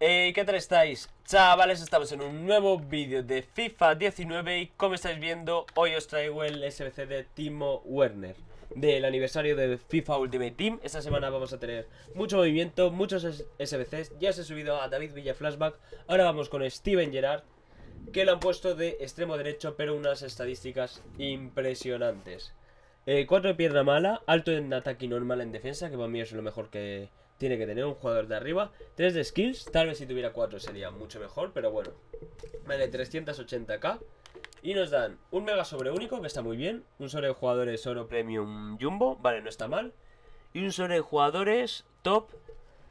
¿Qué tal estáis? Chavales, estamos en un nuevo vídeo de FIFA 19 y como estáis viendo, hoy os traigo el SBC de Timo Werner del aniversario de FIFA Ultimate Team. Esta semana vamos a tener mucho movimiento, muchos SBCs. Ya os he subido a David Villa Flashback. Ahora vamos con Steven Gerrard, que lo han puesto de extremo derecho, pero unas estadísticas impresionantes. 4 de pierna mala, alto en ataque y normal en defensa, que para mí es lo mejor que tiene que tener un jugador de arriba. 3 de skills, tal vez si tuviera 4 sería mucho mejor, pero bueno. Vale, 380k. Y nos dan un mega sobre único, que está muy bien. Un sobre de jugadores oro premium jumbo, vale, no está mal. Y un sobre de jugadores top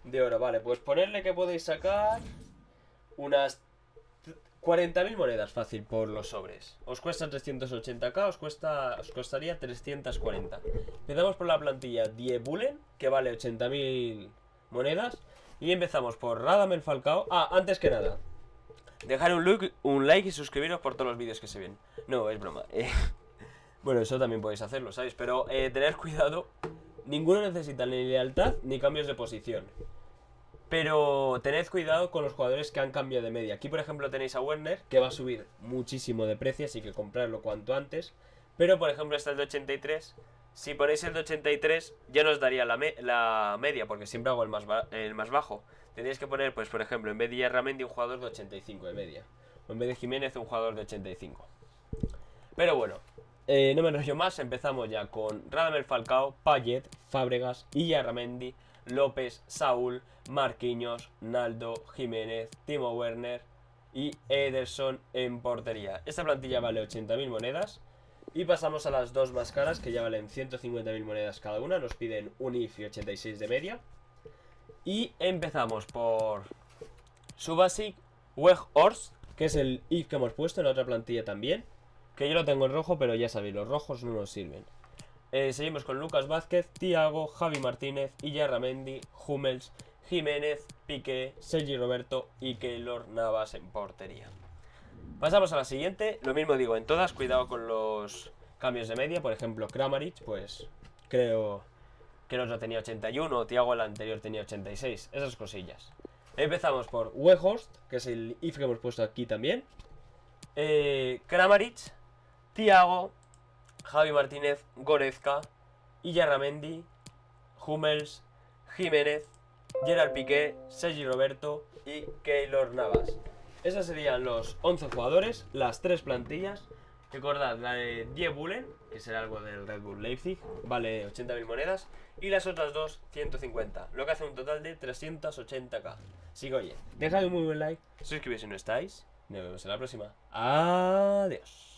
de oro, vale, pues ponerle que podéis sacar unas 40.000 monedas fácil por los sobres. Os cuesta 380k, os costaría 340. Empezamos por la plantilla Die Bullen, que vale 80.000 monedas. Y empezamos por Radamel Falcao. Antes que nada, dejar un like y suscribiros por todos los vídeos que se ven. No, es broma. Bueno, eso también podéis hacerlo, ¿sabéis? Pero tener cuidado. Ninguno necesita ni lealtad ni cambios de posición. Pero tened cuidado con los jugadores que han cambiado de media. Aquí por ejemplo tenéis a Werner, que va a subir muchísimo de precio, así que comprarlo cuanto antes. Pero por ejemplo está el de 83. Si ponéis el de 83 ya nos daría la media, porque siempre hago el más bajo. Tendríais que poner, pues por ejemplo, en vez de Yarramendi un jugador de 85 de media. O en vez de Jiménez un jugador de 85. Pero bueno, no me enrollo más, empezamos ya con Radamel Falcao, Payet, Fábregas, Yarramendi, López, Saúl, Marquinhos, Naldo, Jiménez, Timo Werner y Ederson en portería. Esta plantilla vale 80.000 monedas. Y pasamos a las dos más caras, que ya valen 150.000 monedas cada una. Nos piden un IF y 86 de media. Y empezamos por Subasic Weghorst, que es el IF que hemos puesto en la otra plantilla también. Que yo lo tengo en rojo, pero ya sabéis, los rojos no nos sirven. Seguimos con Lucas Vázquez, Thiago, Javi Martínez, Yarramendi, Hummels, Jiménez, Piqué, Sergi Roberto y Keylor Navas en portería. Pasamos a la siguiente. Lo mismo digo en todas, cuidado con los cambios de media. Por ejemplo, Kramaric, pues creo que el otro tenía 81, Thiago el anterior tenía 86. Esas cosillas. Empezamos por Weghorst, que es el IF que hemos puesto aquí también. Kramaric, Thiago, Javi Martínez, Goretzka, Yarramendi, Hummels, Jiménez, Gerard Piqué, Sergi Roberto y Keylor Navas. Esos serían los 11 jugadores, las 3 plantillas. Recordad, la de Die Bullen, que será algo del Red Bull Leipzig, vale 80.000 monedas. Y las otras dos, 150, lo que hace un total de 380k. Así que oye, dejad un muy buen like, suscribíos si no estáis. Nos vemos en la próxima. Adiós.